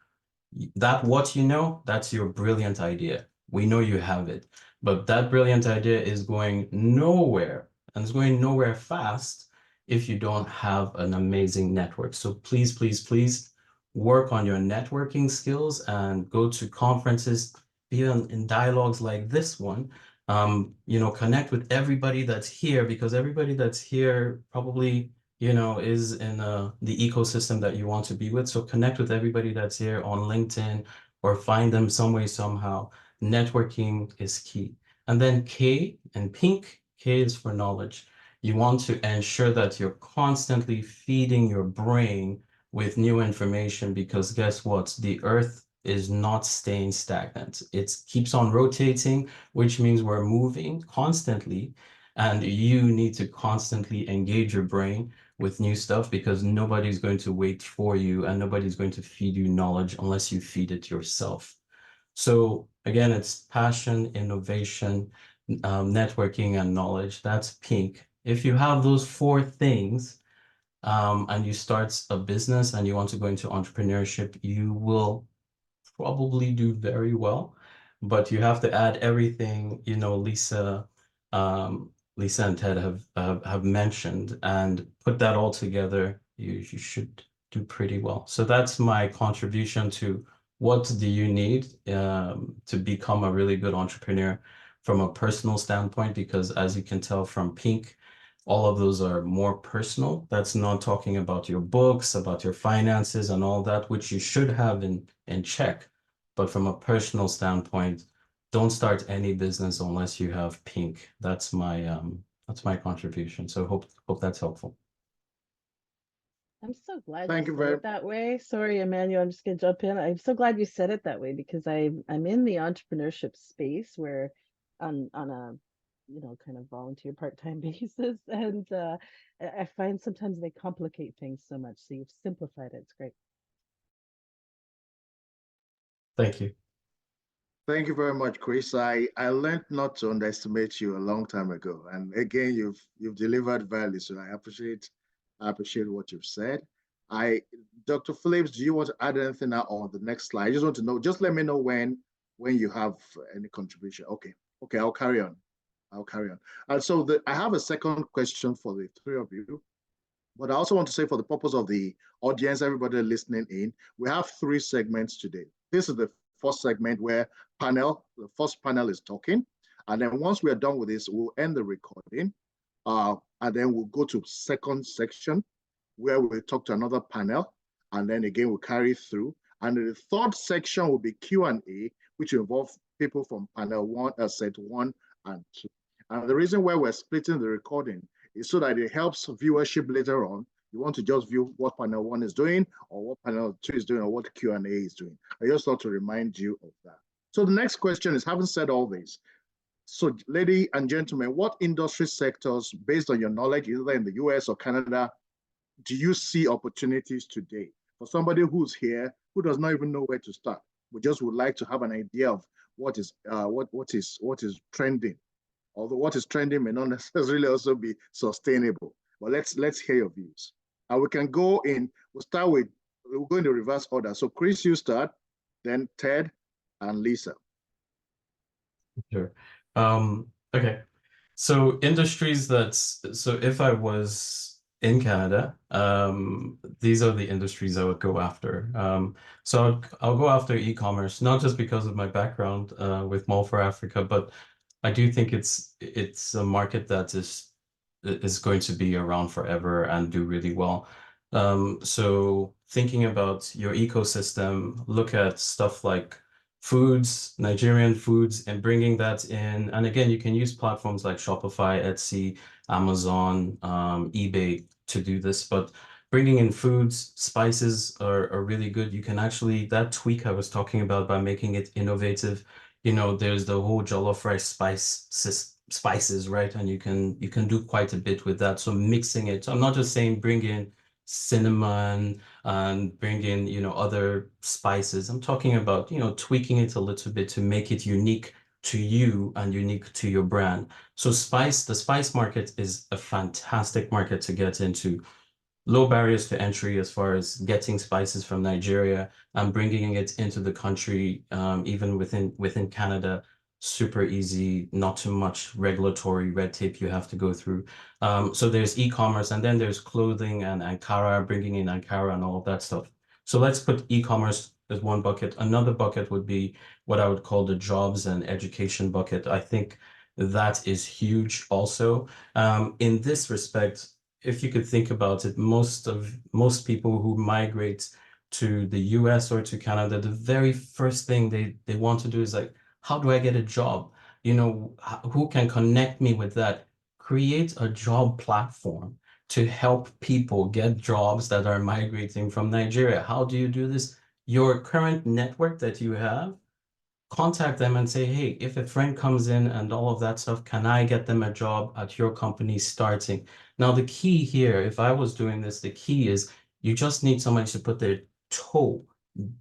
That what you know, that's your brilliant idea. We know you have it, but that brilliant idea is going nowhere, and it's going nowhere fast if you don't have an amazing network. So please, please, please work on your networking skills and go to conferences, be in dialogues like this one. Connect with everybody that's here, because everybody that's here probably is in the ecosystem that you want to be with. So connect with everybody that's here on LinkedIn, or find them some way, somehow. Networking is key. And then K and pink, K is for knowledge. You want to ensure that you're constantly feeding your brain with new information, because guess what? The earth is not staying stagnant. It keeps on rotating, which means we're moving constantly. And you need to constantly engage your brain with new stuff, because nobody's going to wait for you, and nobody's going to feed you knowledge unless you feed it yourself. So again, it's passion, innovation, networking, and knowledge. That's pink. If you have those four things, and you start a business and you want to go into entrepreneurship, you will probably do very well. But you have to add everything, Lisa and Ted have mentioned, and put that all together. You should do pretty well. So that's my contribution to what do you need to become a really good entrepreneur from a personal standpoint, because as you can tell from pink, all of those are more personal. That's not talking about your books, about your finances and all that, which you should have in check. But from a personal standpoint, don't start any business unless you have pink. That's my contribution. So hope that's helpful. I'm so glad Thank you you said very it that way. Sorry, Emmanuel, I'm just gonna jump in. I'm so glad you said it that way, because I'm in the entrepreneurship space where on a kind of volunteer part-time basis, and I find sometimes they complicate things so much. So you've simplified it. It's great. Thank you. Thank you very much, Chris. I learned not to underestimate you a long time ago, and again, you've delivered value. So I appreciate what you've said. Dr. Phillips, do you want to add anything now on the next slide? I just want to know. Just let me know when you have any contribution. Okay, I'll carry on. And so I have a second question for the three of you. But I also want to say, for the purpose of the audience, everybody listening in, we have three segments today. This is the first segment where the first panel is talking. And then once we are done with this, we'll end the recording. And then we'll go to second section where we'll talk to another panel. And then again, we'll carry through. And the third section will be Q&A, which involves people from panel one, set 1 and 2. And the reason why we're splitting the recording is so that it helps viewership later on. You want to just view what panel 1 is doing, or what panel 2 is doing, or what Q&A is doing. I just thought to remind you of that. So the next question is, having said all this, so ladies and gentlemen, what industry sectors, based on your knowledge, either in the US or Canada, do you see opportunities today? For somebody who's here, who does not even know where to start, we just would like to have an idea of what is trending. Although what is trending may not necessarily also be sustainable. But let's hear your views. We can go in, we'll go in the reverse order. So Chris, you start, then Ted and Lisa. Sure. Okay. So industries so if I was in Canada, these are the industries I would go after. So I'll go after e-commerce, not just because of my background with Mall for Africa, but I do think it's a market that is going to be around forever and do really well. So thinking about your ecosystem, look at stuff like foods, Nigerian foods, and bringing that in. And again, you can use platforms like Shopify, Etsy, Amazon, eBay to do this, but bringing in foods, spices are really good. You can actually, that tweak I was talking about by making it innovative, there's the whole jollof rice spices, right? And you can do quite a bit with that. So mixing it, I'm not just saying bring in cinnamon and bring in, other spices. I'm talking about, tweaking it a little bit to make it unique to you and unique to your brand. So the spice market is a fantastic market to get into. Low barriers to entry as far as getting spices from Nigeria and bringing it into the country, even within Canada, super easy, not too much regulatory red tape you have to go through. So there's e-commerce, and then there's clothing and Ankara, bringing in Ankara and all of that stuff. So let's put e-commerce as one bucket. Another bucket would be what I would call the jobs and education bucket. I think that is huge also. In this respect, if you could think about it, most people who migrate to the US or to Canada, the very first thing they want to do is like, how do I get a job? Who can connect me with that? Create a job platform to help people get jobs that are migrating from Nigeria. How do you do this? Your current network that you have, contact them and say, hey, if a friend comes in and all of that stuff, can I get them a job at your company starting? Now, the key here, if I was doing this, the key is you just need somebody to put their toe,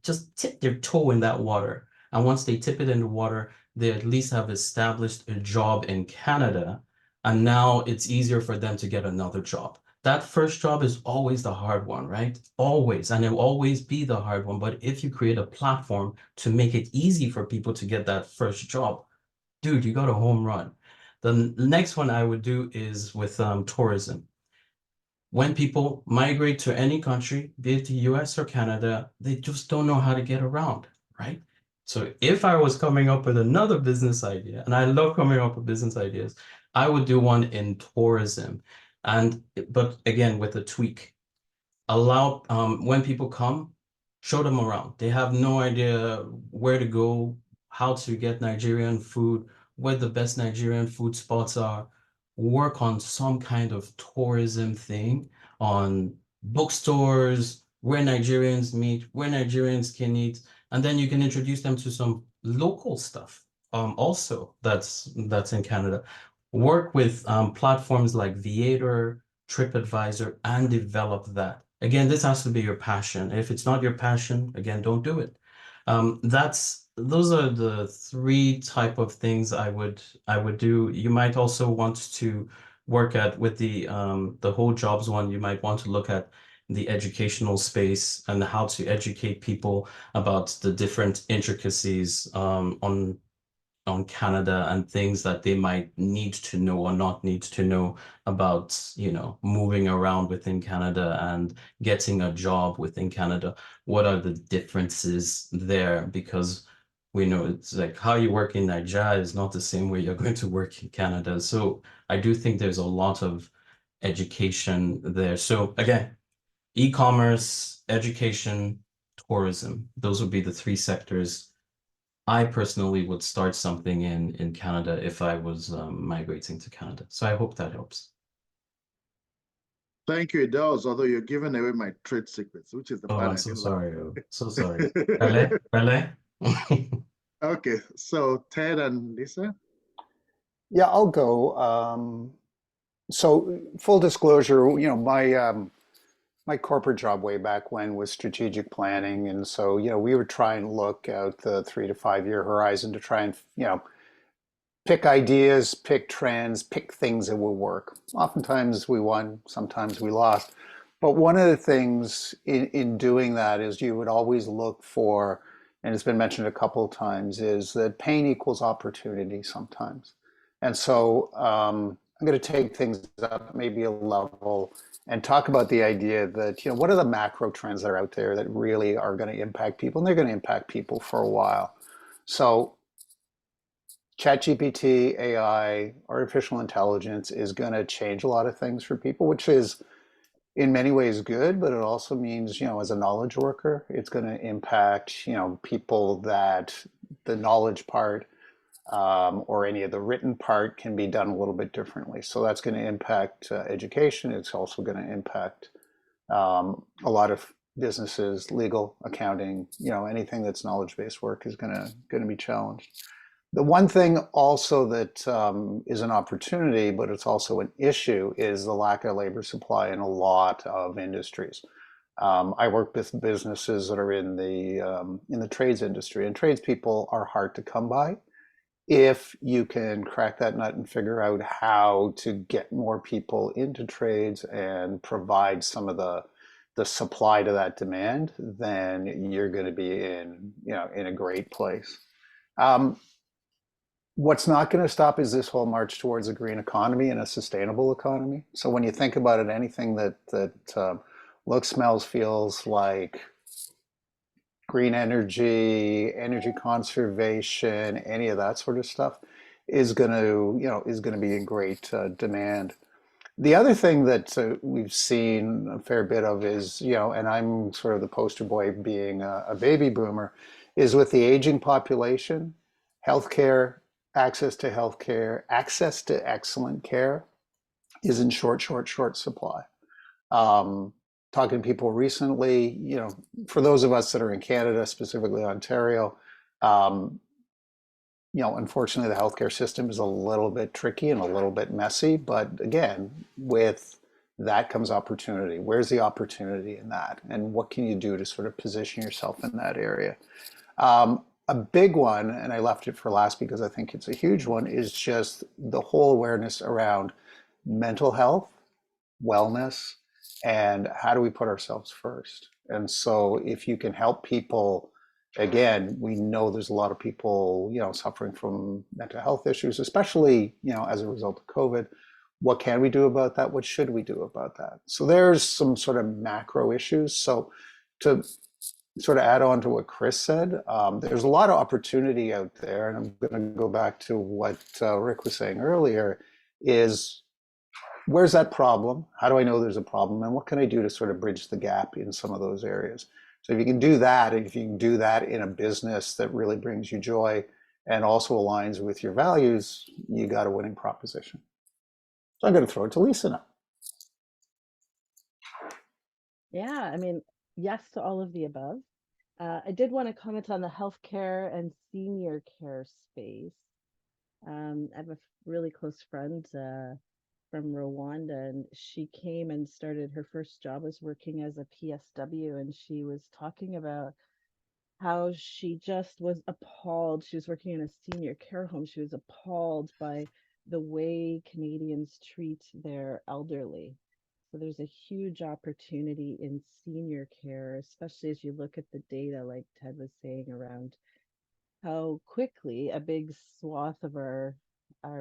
just tip their toe in that water. And once they tip it in the water, they at least have established a job in Canada. And now it's easier for them to get another job. That first job is always the hard one, right? Always. And it will always be the hard one. But if you create a platform to make it easy for people to get that first job, dude, you got a home run. The next one I would do is with tourism. When people migrate to any country, be it the US or Canada, they just don't know how to get around, right? So if I was coming up with another business idea, and I love coming up with business ideas, I would do one in tourism. But again, with a tweak, allow when people come, show them around. They have no idea where to go, how to get Nigerian food, where the best Nigerian food spots are. Work on some kind of tourism thing, on bookstores, where Nigerians meet, where Nigerians can eat, and then you can introduce them to some local stuff also that's in Canada. Work with platforms like Viator, TripAdvisor, and develop that. Again, this has to be your passion. If it's not your passion, again, don't do it. Those are the three type of things I would do. You might also want to work at with the whole jobs one. You might want to look at the educational space and how to educate people about the different intricacies on Canada and things that they might need to know or not need to know about, moving around within Canada and getting a job within Canada. What are the differences there? Because we know it's like how you work in Nigeria is not the same way you're going to work in Canada. So I do think there's a lot of education there. So again, e-commerce, education, tourism, those would be the three sectors I personally would start something in Canada if I was migrating to Canada. So I hope that helps. Thank you, it does, although you're giving away my trade secrets, which is the Oh, part I'm I so didn't sorry. like. Oh, so sorry. Pele? Pele? Okay, so Ted and Lisa? Yeah, I'll go. So full disclosure, my corporate job way back when was strategic planning, and so we would try and look out the 3 to 5 year horizon to try and pick ideas, pick trends, pick things that will work. Oftentimes we won, sometimes we lost. But one of the things in doing that is you would always look for, and it's been mentioned a couple of times, is that pain equals opportunity sometimes. And so I'm going to take things up maybe a level and talk about the idea that, you know, what are the macro trends that are out there that really are going to impact people, and they're going to impact people for a while. So ChatGPT, AI, artificial intelligence is going to change a lot of things for people, which is in many ways good, but it also means, you know, as a knowledge worker, it's going to impact, you know, people that the knowledge part or any of the written part can be done a little bit differently. So that's going to impact education. It's also going to impact a lot of businesses, legal, accounting, you know, anything that's knowledge-based work is going to be challenged. The one thing also that is an opportunity, but it's also an issue, is the lack of labor supply in a lot of industries. I work with businesses that are in the trades industry, and tradespeople are hard to come by. If you can crack that nut and figure out how to get more people into trades and provide some of the supply to that demand, then you're going to be in, you know, in a great place. What's not going to stop is this whole march towards a green economy and a sustainable economy. So when you think about it, anything that looks, smells, feels like green energy, energy conservation, any of that sort of stuff is going to, you know, is going to be in great demand. The other thing that we've seen a fair bit of is, you know, and I'm sort of the poster boy being a baby boomer, is with the aging population, healthcare, access to healthcare, access to excellent care is in short supply. Talking to people recently, you know, for those of us that are in Canada, specifically Ontario, you know, unfortunately, the healthcare system is a little bit tricky and a little bit messy. But again, with that comes opportunity. Where's the opportunity in that? And what can you do to sort of position yourself in that area? A big one, and I left it for last because I think it's a huge one, is just the whole awareness around mental health, wellness, and how do we put ourselves first? And so if you can help people, again, we know there's a lot of people, you know, suffering from mental health issues, especially, you know, as a result of COVID. What can we do about that? What should we do about that? So there's some sort of macro issues. So to sort of add on to what Chris said, there's a lot of opportunity out there, and I'm going to go back to what Rick was saying earlier, is where's that problem? How do I know there's a problem? And what can I do to sort of bridge the gap in some of those areas? So if you can do that, and if you can do that in a business that really brings you joy and also aligns with your values, you got a winning proposition. So I'm going to throw it to Lisa now. Yeah, I mean, yes to all of the above. I did want to comment on the healthcare and senior care space. I have a really close friend from Rwanda, and she came and started, her first job was working as a PSW, and she was talking about how she just was appalled. She was working in a senior care home. She was appalled by the way Canadians treat their elderly. So there's a huge opportunity in senior care, especially as you look at the data, like Ted was saying, around how quickly a big swath of our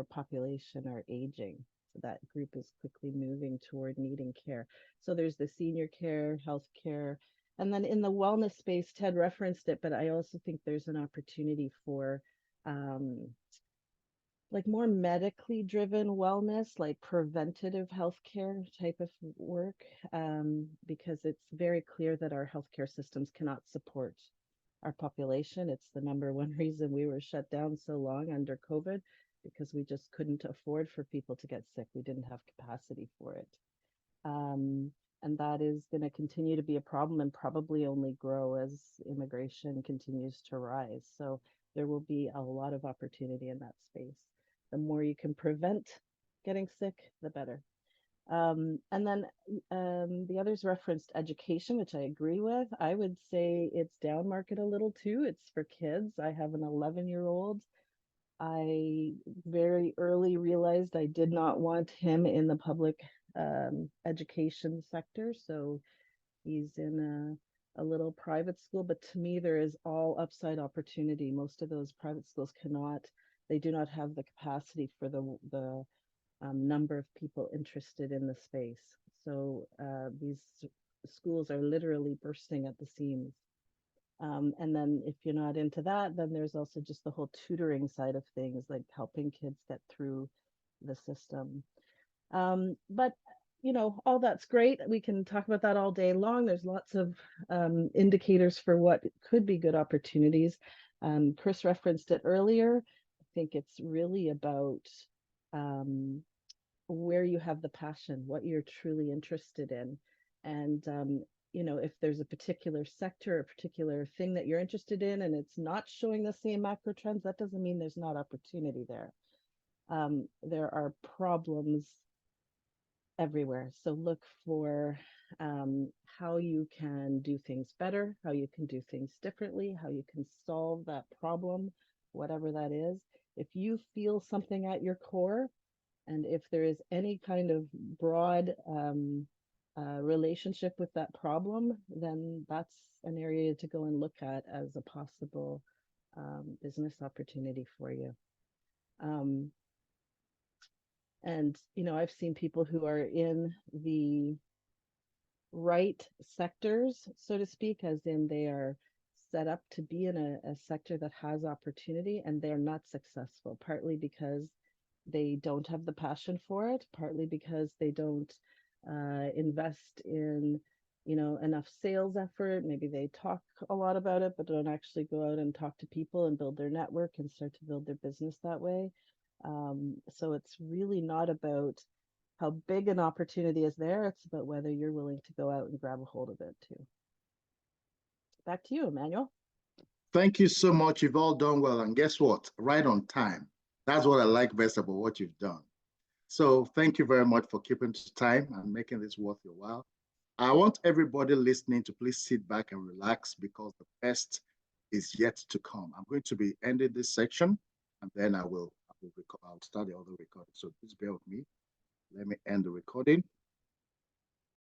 population are aging. So that group is quickly moving toward needing care. So there's the senior care, health care, and then in the wellness space, Ted referenced it, but I also think there's an opportunity for like more medically driven wellness, like preventative healthcare type of work, because it's very clear that our healthcare systems cannot support our population. It's the number one reason we were shut down so long under COVID, because we just couldn't afford for people to get sick. We didn't have capacity for it. And that is going to continue to be a problem and probably only grow as immigration continues to rise. So there will be a lot of opportunity in that space. The more you can prevent getting sick, the better. And then the others referenced education, which I agree with. I would say it's down market a little too. It's for kids. I have an 11-year-old. I very early realized I did not want him in the public education sector. So he's in a little private school, but to me, there is all upside opportunity. Most of those private schools they do not have the capacity for the number of people interested in the space. So these schools are literally bursting at the seams. And then if you're not into that, then there's also just the whole tutoring side of things, like helping kids get through the system. But all that's great. We can talk about that all day long. There's lots of indicators for what could be good opportunities. Chris referenced it earlier. I think it's really about where you have the passion, what you're truly interested in. And, if there's a particular sector, a particular thing that you're interested in, and it's not showing the same macro trends, that doesn't mean there's not opportunity there. There are problems everywhere. So look for how you can do things better, how you can do things differently, how you can solve that problem, whatever that is. If you feel something at your core, and if there is any kind of broad relationship with that problem, then that's an area to go and look at as a possible business opportunity for you. And, I've seen people who are in the right sectors, so to speak, as in they are set up to be in a sector that has opportunity, and they're not successful, partly because they don't have the passion for it, partly because they don't invest in, enough sales effort. Maybe they talk a lot about it, but don't actually go out and talk to people and build their network and start to build their business that way. So it's really not about how big an opportunity is there. It's about whether you're willing to go out and grab a hold of it too. Back to you, Emmanuel. Thank you so much. You've all done well. And guess what? Right on time. That's what I like best about what you've done. So thank you very much for keeping to time and making this worth your while. I want everybody listening to please sit back and relax, because the best is yet to come. I'm going to be ending this section, and then I'll start the other recording. So please bear with me. Let me end the recording.